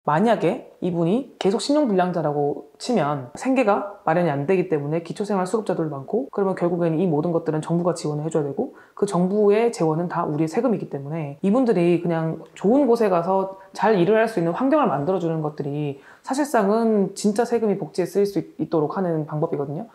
만약에 이분이 계속 신용불량자라고 치면 생계가 마련이 안 되기 때문에 기초생활수급자들도 많고, 그러면 결국에는 이 모든 것들은 정부가 지원을 해줘야 되고, 그 정부의 재원은 다 우리의 세금이기 때문에 이분들이 그냥 좋은 곳에 가서 잘 일을 할 수 있는 환경을 만들어주는 것들이 사실상은 진짜 세금이 복지에 쓰일 수 있도록 하는 방법이거든요.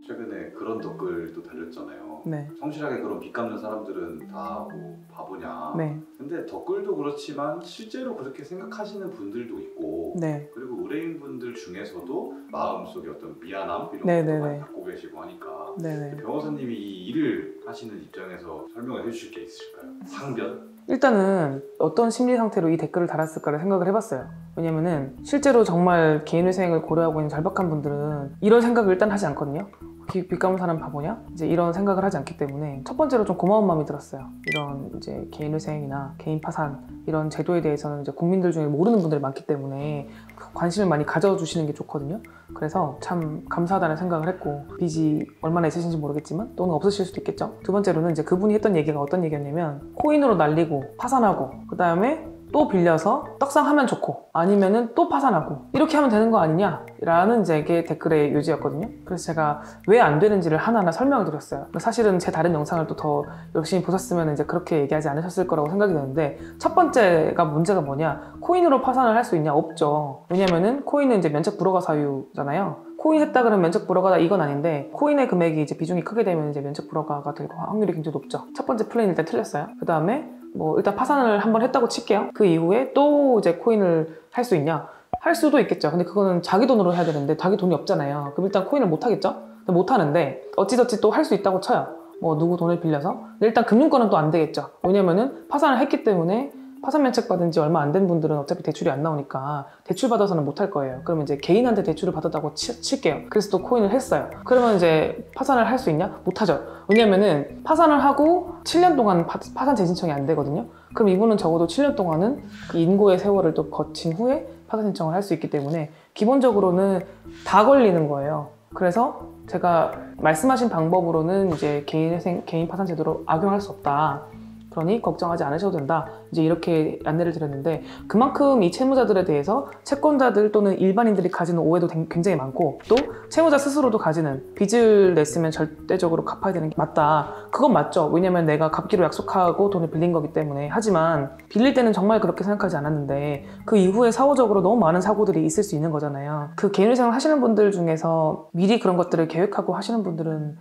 최근에 그런 댓글도 달렸잖아요. 네. 성실하게 그런 빚 갚는 사람들은 다 뭐 바보냐. 네. 근데 댓글도 그렇지만 실제로 그렇게 생각하시는 분들도 있고, 네. 그리고 의뢰인분들 중에서도 마음속에 어떤 미안함 이런 네네네. 것도 많이 갖고 계시고 하니까 네네. 변호사님이 이 일을 하시는 입장에서 설명을 해주실 게 있을까요? 상변? 일단은 어떤 심리 상태로 이 댓글을 달았을까를 생각을 해봤어요. 왜냐면은 실제로 정말 개인회생을 고려하고 있는 절박한 분들은 이런 생각을 일단 하지 않거든요. 빚 갚는 사람 바보냐? 이제 이런 생각을 하지 않기 때문에 첫 번째로 좀 고마운 마음이 들었어요. 이런 이제 개인회생이나 개인 파산 이런 제도에 대해서는 이제 국민들 중에 모르는 분들이 많기 때문에 관심을 많이 가져주시는 게 좋거든요. 그래서 참 감사하다는 생각을 했고, 빚이 얼마나 있으신지 모르겠지만 또는 없으실 수도 있겠죠. 두 번째로는 이제 그분이 했던 얘기가 어떤 얘기였냐면, 코인으로 날리고 파산하고 그 다음에 또 빌려서 떡상하면 좋고 아니면은 또 파산하고 이렇게 하면 되는 거 아니냐 라는 이제 이게 댓글의 요지였거든요. 그래서 제가 왜 안 되는지를 하나하나 설명을 드렸어요. 사실은 제 다른 영상을 또 더 열심히 보셨으면 이제 그렇게 얘기하지 않으셨을 거라고 생각이 드는데, 첫 번째가 문제가 뭐냐, 코인으로 파산을 할 수 있냐? 없죠. 왜냐면은 코인은 이제 면책 불허가 사유잖아요. 코인 했다 그러면 면책 불허가 이건 아닌데, 코인의 금액이 이제 비중이 크게 되면 이제 면책 불허가 될 확률이 굉장히 높죠. 첫 번째 플랜이 일단 틀렸어요. 그 다음에 뭐 일단 파산을 한번 했다고 칠게요. 그 이후에 또 이제 코인을 할 수 있냐? 할 수도 있겠죠. 근데 그거는 자기 돈으로 해야 되는데 자기 돈이 없잖아요. 그럼 일단 코인을 못 하겠죠? 못 하는데 어찌저찌 또 할 수 있다고 쳐요. 뭐 누구 돈을 빌려서. 근데 일단 금융권은 또 안 되겠죠. 왜냐면은 파산을 했기 때문에 파산 면책 받은 지 얼마 안 된 분들은 어차피 대출이 안 나오니까 대출 받아서는 못 할 거예요. 그러면 이제 개인한테 대출을 받았다고 칠게요. 그래서 또 코인을 했어요. 그러면 이제 파산을 할 수 있냐? 못 하죠. 왜냐면은 파산을 하고 7년 동안 파산 재신청이 안 되거든요. 그럼 이분은 적어도 7년 동안은 인고의 세월을 또 거친 후에 파산 신청을 할 수 있기 때문에 기본적으로는 다 걸리는 거예요. 그래서 제가 말씀하신 방법으로는 이제 개인 파산 제도로 악용할 수 없다. 그러니 걱정하지 않으셔도 된다. 이제 이렇게 안내를 드렸는데, 그만큼 이 채무자들에 대해서 채권자들 또는 일반인들이 가지는 오해도 굉장히 많고, 또 채무자 스스로도 가지는 빚을 냈으면 절대적으로 갚아야 되는 게 맞다. 그건 맞죠. 왜냐면 내가 갚기로 약속하고 돈을 빌린 거기 때문에. 하지만 빌릴 때는 정말 그렇게 생각하지 않았는데 그 이후에 사후적으로 너무 많은 사고들이 있을 수 있는 거잖아요. 그 개인회생을 하시는 분들 중에서 미리 그런 것들을 계획하고 하시는 분들은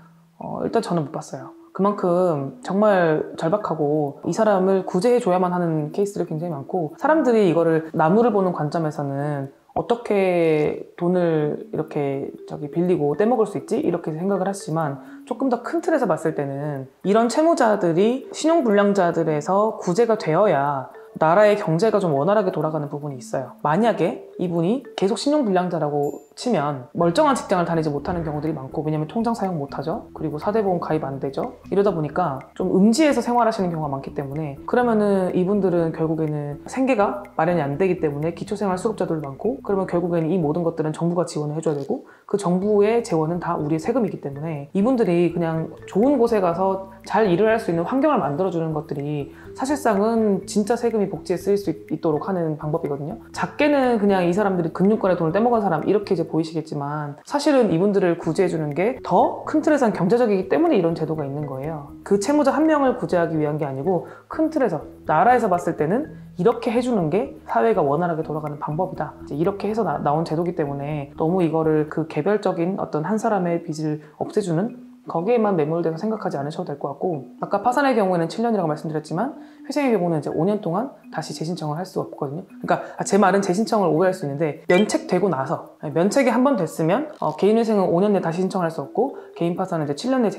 일단 저는 못 봤어요. 그만큼 정말 절박하고 이 사람을 구제해줘야만 하는 케이스들이 굉장히 많고, 사람들이 이거를 나무를 보는 관점에서는 어떻게 돈을 이렇게 빌리고 떼먹을 수 있지? 이렇게 생각을 하시지만, 조금 더 큰 틀에서 봤을 때는 이런 채무자들이 신용불량자들에서 구제가 되어야 나라의 경제가 좀 원활하게 돌아가는 부분이 있어요. 만약에 이분이 계속 신용불량자라고 치면 멀쩡한 직장을 다니지 못하는 경우들이 많고, 왜냐면 통장 사용 못하죠. 그리고 사대보험 가입 안 되죠. 이러다 보니까 좀 음지에서 생활하시는 경우가 많기 때문에, 그러면은 이분들은 결국에는 생계가 마련이 안 되기 때문에 기초생활수급자들도 많고, 그러면 결국에는 이 모든 것들은 정부가 지원을 해줘야 되고, 그 정부의 재원은 다 우리의 세금이기 때문에 이분들이 그냥 좋은 곳에 가서 잘 일을 할 수 있는 환경을 만들어주는 것들이 사실상은 진짜 세금이 복지에 쓰일 수 있도록 하는 방법이거든요. 작게는 그냥 이 사람들이 금융권에 돈을 떼먹은 사람 이렇게 이제 보이시겠지만, 사실은 이분들을 구제해주는 게 더 큰 틀에서는 경제적이기 때문에 이런 제도가 있는 거예요. 그 채무자 한 명을 구제하기 위한 게 아니고 큰 틀에서, 나라에서 봤을 때는 이렇게 해주는 게 사회가 원활하게 돌아가는 방법이다. 이제 이렇게 해서 나온 제도기 때문에 너무 이거를 그 개별적인 어떤 한 사람의 빚을 없애주는 거기에만 매몰돼서 생각하지 않으셔도 될 것 같고, 아까 파산의 경우에는 7년이라고 말씀드렸지만 회생의 경우는 이제 5년 동안 다시 재신청을 할 수 없거든요. 그러니까 제 말은 재신청을 오해할 수 있는데, 면책되고 나서, 면책이 한 번 됐으면 개인회생은 5년 내에 다시 신청할 수 없고, 개인 파산은 이제 7년 내에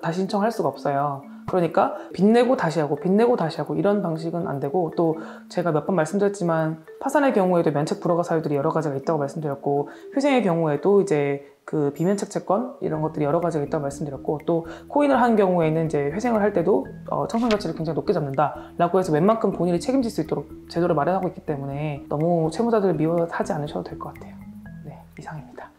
다시 신청할 수가 없어요. 그러니까 빚내고 다시 하고 빚내고 다시 하고 이런 방식은 안 되고, 또 제가 몇 번 말씀드렸지만 파산의 경우에도 면책 불허가 사유들이 여러 가지가 있다고 말씀드렸고, 회생의 경우에도 이제 그 비면책 채권 이런 것들이 여러 가지가 있다고 말씀드렸고, 또 코인을 한 경우에는 이제 회생을 할 때도 청산 가치를 굉장히 높게 잡는다라고 해서 웬만큼 본인이 책임질 수 있도록 제도를 마련하고 있기 때문에 너무 채무자들을 미워하지 않으셔도 될 것 같아요. 네. 이상입니다.